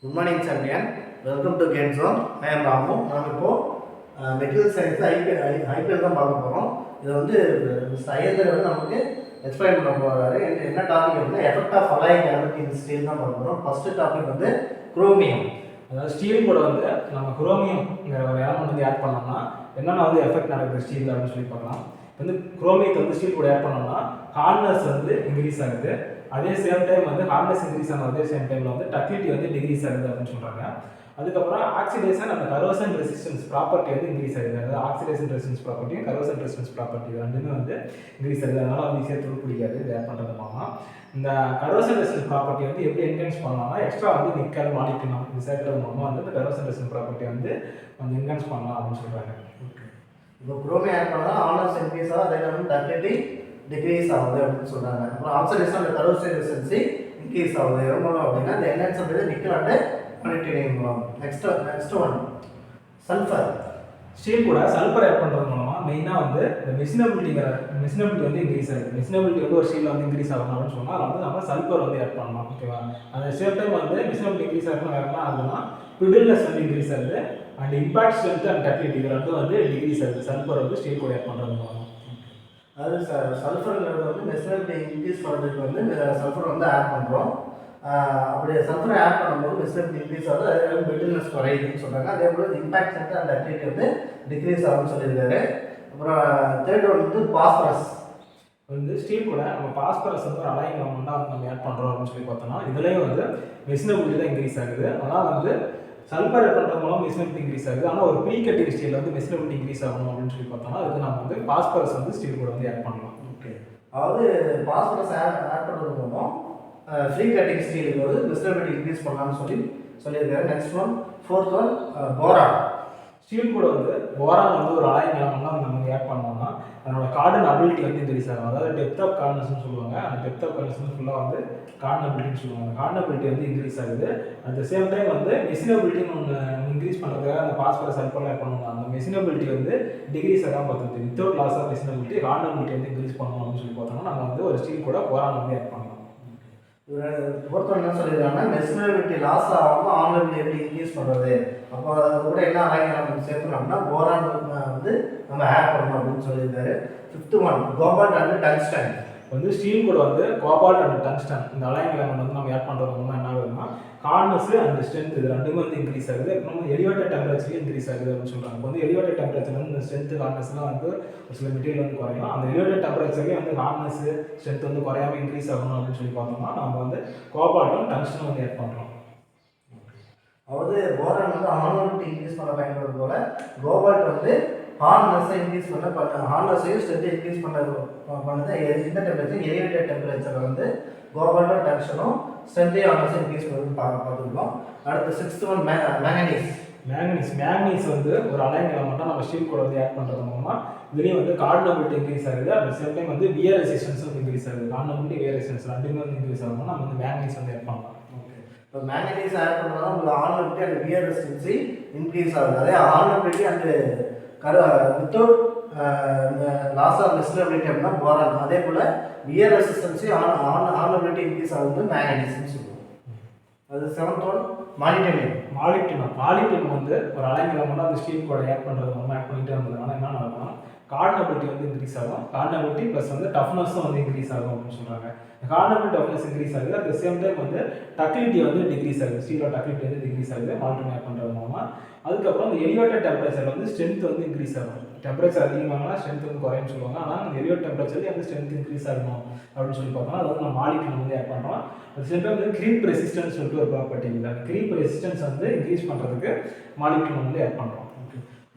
Good morning, champion. Welcome to Game Zone. I am Ramu. நாம் இப்போ material science IPL தான் பார்க்க போகிறோம். இது வந்து ஐயர் வந்து நமக்கு எக்ஸ்பிளைன் பண்ண போகிறாரு. என்ன டாபிக் வந்து effect of alloying element in steel தான் பார்க்க போகிறோம். ஃபர்ஸ்ட் டாபிக் வந்து குரோமியம். அதாவது ஸ்டீல் கூட வந்து நம்ம குரோமியம்ங்கிற ஒரு எலமெண்ட் வந்து ஆட் பண்ணோம்னா என்னென்ன வந்து எஃபெக்ட் நடக்குது ஸ்டீல் அப்படின்னு சொல்லி பார்க்கலாம். வந்து குரோமியத்தை வந்து ஸ்டீல் கூட ஆட் பண்ணோம்னா ஹார்ட்னஸ் வந்து இன்க்ரீஸ் ஆகுது. அதே சேம் டைம் வந்து ஹார்ட்னஸ் இன்க்ரீஸ் ஆன அதே சேம் டைமில் வந்து டக்டிலிட்டி வந்து டிக்ரீஸ் ஆகுது அப்படின்னு சொல்கிறாங்க. அதுக்கப்புறம் ஆக்சிடேஷன் அந்த கரோசன் ரெசிஸ்டன்ஸ் ப்ராப்பர்ட்டி வந்து இன்க்ரீஸ் ஆகுது. அதாவது ஆக்சிடேஷன் ரெசிஸ்டன்ஸ் ப்ராப்பர்ட்டியும் கரோசன் ரெசிஸ்டன்ஸ் ப்ராப்பர்ட்டி ரெண்டுமே வந்து இன்க்ரீஸ் ஆகுது. அதனால் வந்து ஈஸியாக துரு பிடிக்காது இது ஆட் பண்ணுறது மூலமாக. இந்த கரோசன் ரெசிஸ்டன்ஸ் ப்ராப்பர்ட்டி வந்து எப்படி என்ஹான்ஸ் பண்ணலாம்னா எக்ஸ்ட்ரா வந்து நிக்கல் மாலிப்டினம் இது சேர்க்கறது மூலமாக வந்து இந்த கரோசன் ரெசிஸ்டன்ஸ் ப்ராப்பர்ட்டி வந்து கொஞ்சம் என்ஹான்ஸ் பண்ணலாம் அப்படின்னு சொல்கிறாங்க. இப்போ குரோமியம் ஆட் பண்ணால் ஹார்ட்னஸ் இன்க்ரீஸ் ஆகும், அதே மாதிரி டக்டிலிட்டி டிக்ரீஸ் ஆகுது அப்படின்னு சொல்கிறாங்க. அப்புறம் ஆக்சிடேஷன் அந்த கரோசன் ரெசிஸ்டன்சி இன்க்ரீஸ் ஆகுது. எவ்வளோ மூலம் அப்படின்னா இந்த என்ஹான்ஸ் பண்ணுறது நிக்கல் அண்ட் மாலிப்டினம் மூலம். Next one sulphur. ஸ்டீல் கூட சல்ஃபர் ஆட் பண்ணுறது மூலமாக மெயினாக வந்து இந்த மெஷினபிலிட்டி வந்து இன்க்ரீஸ் ஆகுது. மெஷினபிலிட்டி வந்து ஒரு ஸ்டீலில் வந்து இன்க்ரீஸ் ஆகணும் அப்படின்னு சொன்னால் அதை வந்து நம்ம சல்ஃபர் வந்து ஆட் பண்ணலாம். ஓகேவா? அந்த சேம் டைம் வந்து மெஷினபிலிட்டி இன்க்ரீஸ் ஆகணும் வேறுனா அதுனா பிடில்னஸ் வந்து இன்க்ரீஸ் ஆகுது and impact strength and ductility இது ரெண்டும் வந்து டிக்ரீஸ் ஆகுது சல்ஃபர் வந்து ஸ்டீல் கூட ஆட் பண்ணுறது மூலமாக. அது சல்ஃபருங்கிறது வந்து மெஷினபிலிட்டி இன்க்ரீஸ் பண்ணுறதுக்கு வந்து சல்ஃபர் வந்து ஆட் பண்ணுறோம். அப்படி சல்ஃபரை ஆட் பண்ணும்போது மெஷினபிலிட்டி இன்க்ரீஸ் ஆகுது, அதே பிரிட்டில்னஸ் குறையுதுன்னு சொல்கிறாங்க. அதே போல் இம்பாக்ட் ஸ்ட்ரென்த் அண்ட் டக்டிலிட்டி வந்து டிக்ரீஸ் ஆகும்னு சொல்லியிருக்காரு. அப்புறம் தேர்ட் ஒன் வந்து பாஸ்பரஸ். வந்து ஸ்டீல் கூட நம்ம பாஸ்பரஸ் வந்து ஒரு அலைன் எலமெண்ட்டாக வந்து நம்ம ஆட் பண்ணுறோம் அப்படின்னு சொல்லி பார்த்தோம்னா இதுலேயும் வந்து மெஷினபிலிட்டி தான் இன்க்ரீஸ் ஆகுது. ஆனால் வந்து சல்ஃபர் ஆட் பண்ணுறது மூலம் மெஷினபிலிட்டி இன்க்ரீஸ் ஆகுது. ஆனால் ஒரு ப்ரீ கட்டிங் ஸ்டீல் வந்து மெஷினபிலிட்டி இன்க்ரீஸ் ஆகணும் அப்படின்னு சொல்லி பார்த்தோம்னா அதுக்கு நம்ம வந்து பாஸ்பரஸ் வந்து ஸ்டீல் கூட வந்து ஆட் பண்ணலாம். ஓகே, அதாவது பாஸ்பரஸ் ஆட் பண்ணுறது மூலம் ஃப்ரீ கட்டிங் ஸ்டீலுக்கு வந்து மெஷினபிலிட்டி இன்க்ரீஸ் பண்ணலாம்னு சொல்லியிருக்காரு. Next one fourth one boron. Steel கூட வந்து போரான் வந்து ஒரு அலைன் எலமெண்ட்லாம் நம்ம ஆட் பண்ணோம்னா அதனோட கார்டன் அபிலிட்டி வந்து இன்க்ரீஸ் ஆகும். அதாவது டெப்த் ஆஃப் கார்னஸ்ன்னு சொல்லுவாங்க. அந்த டெப்த் ஆஃப் கார்னஸ் ஃபுல்லாக வந்து கார்டன் அபிலிட்டின்னு சொல்லுவாங்க. கார்டன் அபிலிட்டி வந்து இன்க்ரீஸ் ஆகுது. அட் த சேம் டைம் வந்து மெஷினபிலிட்டின்னு ஒன்று இன்க்ரீஸ் பண்ணுறதுக்காக அந்த பாஸ்பரஸ் சல்ஃபர்லாம் ஆட் பண்ணுவாங்க. அந்த மெஷினபிலிட்டி வந்து டிக்ரீஸ் ஆகாமல் பார்த்துட்டு without loss of machinability harden ability வந்து இன்க்ரீஸ் பண்ணணும் அப்படின்னு சொல்லி பார்த்தோம்னா நம்ம வந்து ஒரு ஸ்டீல் கூட போரான் வந்து ஆட் பண்ணலாம். ஒருத்தர் என்ன சொல்லியிருக்காங்கன்னா மெஷினபிலிட்டி லாஸ் ஆகாமல் ஆன்லைன் எப்படி இன்க்ரீஸ் பண்ணுறது, அப்போ அது கூட என்ன அலைன் நம்ம சேர்க்கணும்னா போரான் வந்து நம்ம ஆட் பண்ணணும் அப்படின்னு சொல்லியிருக்காரு. Fifth one cobalt and tungsten. வந்து ஸ்டீல் கூட வந்து கோபால்ட் அண்ட் டங்ஸ்டன் இந்த அலைன் எலமெண்ட் வந்து நம்ம ஆட் பண்ணுறது மூலம் என்ன ஆகுதுன்னா ஹார்ட்னஸ் அண்ட் ஸ்ட்ரென்த் இது ரெண்டுமே வந்து இன்க்ரீஸ் ஆகுது. அப்புறம் எலிவேட்டட் டெம்பரேச்சர் இன்க்ரீஸ் ஆகுது அப்படின்னு சொல்கிறாங்க. இப்போ வந்து எலிவேட்டட் டெம்பரேச்சர் வந்து இந்த ஸ்ட்ரென்த் ஹார்ட்னஸ்லாம் வந்து ஒரு சில மெட்டீரியல் வந்து குறையும். அந்த எலிவேட்டட் டெம்பரேச்சர்லேயே வந்து ஹார்ட்னஸ் ஸ்ட்ரென்த் வந்து குறையாமல் இன்க்ரீஸ் ஆகணும் அப்படின்னு சொல்லி பார்த்தோம்னா நம்ம வந்து கோபால்ட்டும் டங்ஸ்டனும் வந்து ஆட் பண்ணுறோம். அதாவது போரான் வந்து ஹார்மோனிட்டி இன்க்ரீஸ் பண்ண பயன்படுறது போல கோபால்ட் வந்து ஹார்ட்னஸை இன்க்ரீஸ் ஹார்ட்னஸையும் ஸ்ட்ரென்த்தை இன்க்ரீஸ் பண்ணுது. இந்த டெம்பரேச்சர் எலிவேட்டட் டெம்பரேச்சரில் வந்து கோபால்ட்டும் டங்ஸ்டனும் ஸ்ட்ரென்த்தையும் ஹார்ட்னஸையும் இன்க்ரீஸ் பண்ணுறது பார்த்துருக்கோம். அடுத்து சிக்ஸ்த் ஒன் மேங்கனீஸ் வந்து ஒரு அலைன் எலமெண்ட்டாக நம்ம ஸ்டீல் கூட வந்து ஆட் பண்ணுறது மூலமாக இதுலேயும் வந்து கார்டன் அபிலிட்டி இன்க்ரீஸ் ஆகுது. அட் சேம் டைம் வந்து வியர் ரெசிஸ்டன்ஸ் வந்து இன்க்ரீஸ் ஆகுது. கார்டன் அபிலிட்டி வியர் ரெசிஸ்டன்ஸ் ரெண்டுமே வந்து இன்க்ரீஸ் ஆகும். நம்ம வந்து மேங்கனீஸ் வந்து ஆட் பண்ணலாம். இப்போ மேங்கனீஸ் ஆட் பண்ணுறதுனால உங்களுக்கு ஹார்மோனிட்டி அண்ட் வியர் ரெசிஸ்டன்சி இன்க்ரீஸ் ஆகுது. அதே ஹார்மோனிட்டி and without loss of machinability அப்படின்னா போரான். அதே போல் வியர் ரெசிஸ்டன்சி ஹார்மோனிட்டி இன்க்ரீஸ் ஆகுது மேங்கனீஸ்ன்னு சொல்லுவோம். அது செவன்த் ஒன் மாலிப்டினம் வந்து ஒரு அலைன் எலமெண்ட்டாக அந்த ஸ்டீல் கூட ஆட் பண்ணுறது மூலமாக ஆட் பண்ணிகிட்டே இருந்ததுனால என்ன நடக்கும் கார்டன் அபிலிட்டி வந்து இன்க்ரீஸ் ஆகும். கார்டன் அபிலிட்டி ப்ளஸ் வந்து டஃப்னஸும் வந்து இன்க்ரீஸ் ஆகும் அப்படின்னு சொல்கிறாங்க. கார்டன் அபிலிட்டி டஃப்னஸ் இன்க்ரீஸ் ஆகுது. அட் த சேம் டைம் வந்து டக்டிலிட்டி வந்து டிக்ரீஸ் ஆகுது. ஸ்டீலோட டக்டிலிட்டி வந்து டிக்ரீஸ் ஆகுது மாலிப்டினம் ஆட் பண்ணுறது மூலமாக. அதுக்கப்புறம் இந்த எலிவேட்டட் டெம்பரேச்சர் வந்து ஸ்ட்ரென்த் வந்து இன்க்ரீஸ் ஆகும். டெம்பரேச்சர் அதிகமாகனா ஸ்ட்ரென்த் வந்து குறையும்னு சொல்லுவாங்க. ஆனால் அந்த எலிவேட் டெம்பரேச்சர்லேயே வந்து ஸ்ட்ரென்த் இன்க்ரீஸ் ஆகணும் அப்படின்னு சொல்லி பார்த்தோம்னா அது வந்து நம்ம மாலிப்டினம் வந்து ஆட் பண்ணுறோம். அது சேம் டைம் வந்து க்ரீப் ரெசிஸ்டன்ஸ் சொல்லிட்டு ஒரு ப்ராப்பர்ட்டி இல்லை. அந்த க்ரீப் ரெசிஸ்டன்ஸ் வந்து இன்க்ரீஸ் பண்ணுறதுக்கு மாலிப்டினம் வந்து ஆட் பண்ணுறோம்.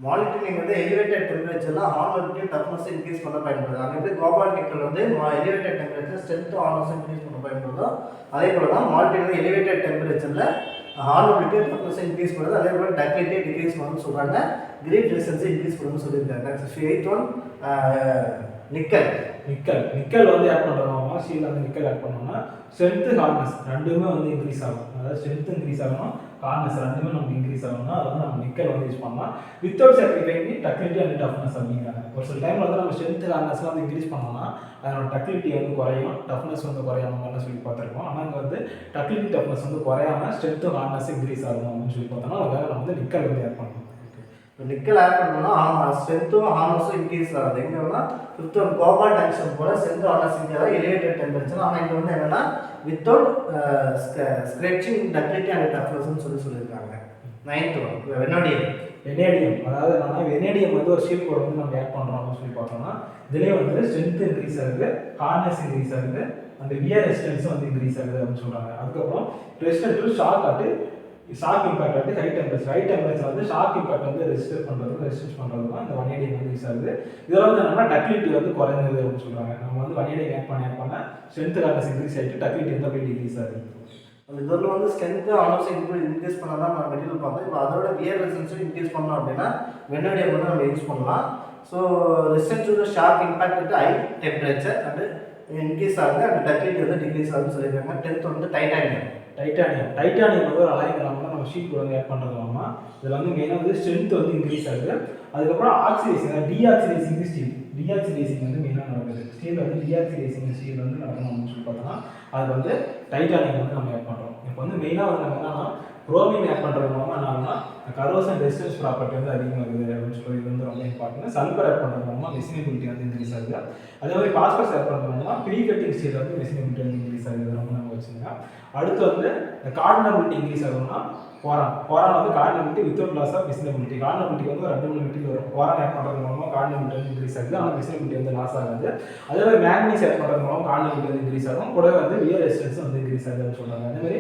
மாலிப்டினம் வந்து எலிவேட்டட் டெம்பரேச்சரில் ஹார்மோனிட்டி டஃப்னஸ் இன்க்ரீஸ் பண்ண பயன்படுது. அங்கே எப்படி கோபால்ட் நிக்கல் வந்து எலிவேட்டட் டெம்பரேச்சர் ஸ்ட்ரென்த் ஹார்மோனஸ் இன்க்ரீஸ் பண்ண பயன்படுதோ அதே போல் தான் மாலிப்டினம் எலிவேட்டட் டெம்பரேச்சரில் ஹார்மோனிட்டி டஃப்னஸ் இன்க்ரீஸ் பண்ணுறது. அதே போல் டக்டிலிட்டி டிக்ரீஸ் பண்ணணும்னு சொல்கிறாங்க. கிரீப் ரெசிஸ்டன்ஸை இன்க்ரீஸ் பண்ணணும்னு சொல்லியிருக்காங்க. நெக்ஸ்ட் எயித் ஒன் நிக்கல் வந்து ஆட் பண்ணுறோம். மூலமாக ஸ்டீலில் வந்து நிக்கல் ஆட் பண்ணோம்னா ஸ்ட்ரென்த்து ஹார்ட்னஸ் ரெண்டுமே வந்து இன்க்ரீஸ் ஆகும். அதாவது ஸ்ட்ரென்த்து இன்க்ரீஸ் ஆகணும், ஹார்ட்னஸ் ரெண்டுமே நமக்கு இன்க்ரீஸ் ஆகணும்னா அது வந்து நம்ம நிக்கல் வந்து யூஸ் பண்ணலாம் வித்தவுட் சாக்ரிஃபைங் டக்டிலிட்டி அண்ட் டஃப்னஸ் அப்படிங்கிறாங்க. ஒரு சில டைமில் வந்து நம்ம ஸ்ட்ரென்த்து ஹார்ட்னஸ்லாம் வந்து இன்க்ரீஸ் பண்ணோம்னா அதனோட டக்டிலிட்டி வந்து குறையும், டஃப்னஸ் வந்து குறையாம மாதிரிலாம் சொல்லி பார்த்துருக்கோம். ஆனால் அங்கே வந்து டக்டிலிட்டி டஃப்னஸ் வந்து குறையாம ஸ்ட்ரென்த்து ஹார்ட்னஸ் இன்க்ரீஸ் ஆகும் அப்படின்னு சொல்லி பார்த்தோம்னா அதுக்காக நம்ம வந்து நிக்கல் வந்து ஆட் பண்ணணும். இப்போ நிக்கல் ஆட் பண்ணோம்னா ஸ்ட்ரென்த்தும் ஹார்னஸும் இன்க்ரீஸ் ஆகுது. எங்கன்னா வித் கோபால்ட் ஆக்சன் போல strength harness increase elevated temperature. ஆனால் இங்கே வந்து என்னன்னா வித்தவுட் ஸ்க்ரெச்சிங் டக்டிலிட்டி அண்ட் டஃப்னஸ்ன்னு சொல்லியிருக்காங்க. 9th one வெனோடியம். வெனேடியம் அதாவது என்னன்னா வெனேடியம் வந்து ஒரு ஸ்டீல் கோட் வந்து நம்ம ஆட் பண்ணுறோம் அப்படின்னு சொல்லி பார்த்தோம்னா இதுலேயே வந்து ஸ்ட்ரென்த் இன்க்ரீஸ் ஆகுது, ஹார்ட்னஸ் இன்க்ரீஸ் ஆகுது, அந்த வியர் ரெசிஸ்டன்ஸும் வந்து இன்க்ரீஸ் ஆகுது அப்படின்னு சொல்கிறாங்க. அதுக்கப்புறம் ரெசிஸ்டன்ட் டு ஷாக் ஆட்டு ஷாக் இம்பாக்ட் வந்து ஹை டெம்பரேச்சர் வந்து ஷாக் இம்பாக்ட் வந்து ரெசிஸ்டன்ஸ் பண்ணுறதுக்கும் இந்த வனேடியம் வந்து யூஸ் ஆகுது. இதில் வந்து என்னன்னா டக்டிலிட்டி வந்து குறைஞ்சது அப்படின்னு சொல்கிறாங்க. நம்ம வந்து வனேடியம் ஆட் பண்ண ஸ்ட்ரென்த் ஹார்ட்னஸ் இன்க்ரீஸ் ஆகிட்டு டக்டிலிட்டி வந்து அப்படியே டிக்ரீஸ் ஆகுது. அந்த இதில் வந்து ஸ்ட்ரென்த்து ஹார்ட்னஸ் இன்க்ரீஸ் பண்ணால் தான் நம்ம மெட்டீரியல் பார்த்தோம். இப்போ அதோட வியர் ரெசிஸ்டன்ஸும் இன்க்ரீஸ் பண்ணோம் அப்படின்னா வெனோடியம் வந்து நம்ம யூஸ் பண்ணலாம். So resistance to shock impact high temperature and increase ஆகுது அண்ட் டக்டிலிட்டி வந்து டிக்ரீஸ் ஆகுதுன்னு சொல்லியிருக்காங்க. 10th வந்து டைட்டானியம் வந்து ஒரு அலாய் இல்லாமல் நம்ம ஷீட் கூட வந்து ஆட் பண்ணுறது மூலமாக இதில் வந்து மெயினாக வந்து ஸ்ட்ரென்த் வந்து இன்க்ரீஸ் ஆகுது. அதுக்கப்புறம் ஆக்சிடைசிங் டீஆக்சிடைசிங் டீஆக்சிடைசிங் வந்து மெயினாக நடக்குது. ஸ்டீல் வந்து டீஆக்சிடைசிங் ஸ்டீல் வந்து நடக்கணும் அப்படின்னு சொல்லி பார்த்தோம்னா அது வந்து டைட்டானியம் வந்து நம்ம ஆட் பண்ணுறோம். இப்போ வந்து மெயினாக வந்து நம்ம என்னன்னா குரோமியம் ஆட் பண்ணுறது மூலமாக என்னன்னா கரோசன் ரெசிஸ்டன்ஸ் ப்ராப்பர்ட்டி வந்து அதிகமாகுது அப்படின்னு சொல்லி இது வந்து ரொம்ப இம்பார்ட்டன்ட். சல்பர் ஆட் பண்ணுறது மூலமாக மெஷினபிலிட்டி வந்து இன்க்ரீஸ் ஆகுது. அதே மாதிரி பாஸ்பரஸ் ஆட் பண்ணுறது மூலமாக ப்ரீ கட்டிங் ஸ்டீல் வந்து மெஷினபிலிட்டி வந்து இன்க்ரீஸ் ஆகுது. ரொம்ப நம்ம வச்சுங்க. அடுத்து வந்து கார்டனபிலிட்டி இன்க்ரீஸ் ஆகும்னா போரான் வந்து கார்டனபிலிட்டி வித்தவுட் லாஸ் ஆஃப் மெஷினபிலிட்டி. கார்டனபிலிட்டி வந்து ஒரு 2-3 மெட்டீரியல் வரும். போரான் ஆட் பண்ணுறது மூலமாக கார்டனபிலிட்டி வந்து இன்க்ரீஸ் ஆகுது, ஆனால் மெஷினபிலிட்டி வந்து லாஸ் ஆகுது. அதே மாதிரி மேக்னீஸ் ஆட் பண்ணுறது மூலம் கார்டனபிலிட்டி வந்து இன்க்ரீஸ் ஆகும், கூட வந்து வியர் ரெசிஸ்டன்ஸ் வந்து இன்க்ரீஸ் ஆகுதுன்னு சொல்கிறாங்க. அதே மாதிரி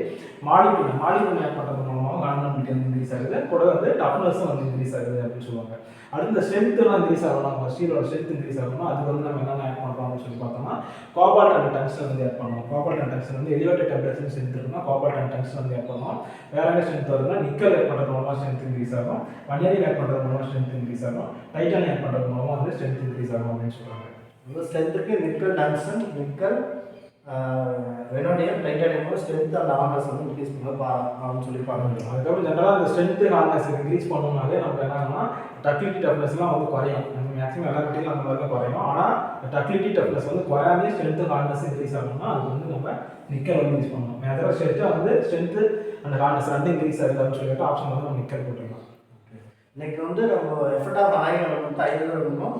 மாலிகுல் ஆட் பண்ணுறது மூலமாக கார்டனபிலிட்டி வந்து இன்க்ரீஸ் ஆகுது, கூட வந்து டஃப்னஸும் வந்து இன்க்ரீஸ் ஆகுது அப்படின்னு சொல்லுவாங்க. அடுத்து ஸ்ட்ரென்த்லாம் இன்க்ரீஸ் ஆகணும், நம்ம ஸ்டீலோட ஸ்ட்ரென்த் இன்க்ரீஸ் ஆகணும். அது வந்து நம்ம என்னென்ன ஆட் பண்ணுறோம் அப்படின்னு சொல்லி பார்த்தோம்னா கோபால்ட் அண்ட் டங்ஸ்டன் வந்து ஆட் பண்ணுவோம். கோபால்ட் அண்ட் டங்ஸ்டன் வந்து எலிவேட்டட் டெம்பரேச்சர் ஸ்ட்ரென்த் இருக்குன்னா கோபால்ட் அண்ட் டங்ஸ்டன் வந்து ஆட் பண்ணுவோம். வேற என்ன ஸ்ட்ரென்த் வருதுன்னா நிக்கல் ஆட் பண்ணுறது மூலமாக ஸ்ட்ரென்த் இன்க்ரீஸ் ஆகும், வனேடியம் ஆட் பண்ணுறது மூலமாக ஸ்ட்ரென்த் இன்க்ரீஸ் ஆகும், டைட்டானியம் ஆட் பண்ணுறது மூலமாக வந்து ஸ்ட்ரென்த் இன்க்ரீஸ் ஆகும் அப்படின்னு சொல்கிறாங்க. இந்த ஸ்ட்ரென்த்துக்கு nickel tungsten nickel vanadium titanium strength and hardness வந்து இன்க்ரீஸ் பண்ணணும்னு சொல்லி பார்க்கணும். அதுக்கப்புறம் ஜென்ரலாக அந்த ஸ்ட்ரென்த்து ஹார்ட்னஸ் இன்க்ரீஸ் பண்ணணும்னாலே நமக்கு என்னன்னா டக்டிலிட்டி டஃப்னஸ்லாம் வந்து குறையும். நம்ம மேக்ஸிமம் எல்லா மெட்டீரியல் அந்த மாதிரி தான் குறையும். ஆனால் டக்டிலிட்டி டஃப்னஸ் வந்து குறையாமே ஸ்ட்ரென்த்து ஹார்ட்னஸ் இன்க்ரீஸ் ஆகணும்னா அது வந்து நம்ம நிக்கல் வந்து யூஸ் பண்ணணும். மேஜராக ஸ்ட்ரென்த்து வந்து ஸ்ட்ரென்த்து அந்த ஹார்ட்னஸ் ரெண்டு இன்க்ரீஸ் ஆகுது அப்படின்னு சொல்லிட்டு ஆப்ஷன் வந்து நம்ம நிக்கல் போட்டுருக்கோம். இன்னைக்கு வந்து நம்ம எஃபர்ட் ஆஃப் ஆயில் வந்து 5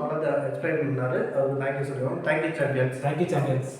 நல்லா எக்ஸ்பிளைன் பண்ணாரு. அதுக்கு தேங்க்யூ சொல்லுவோம். Thank you champions.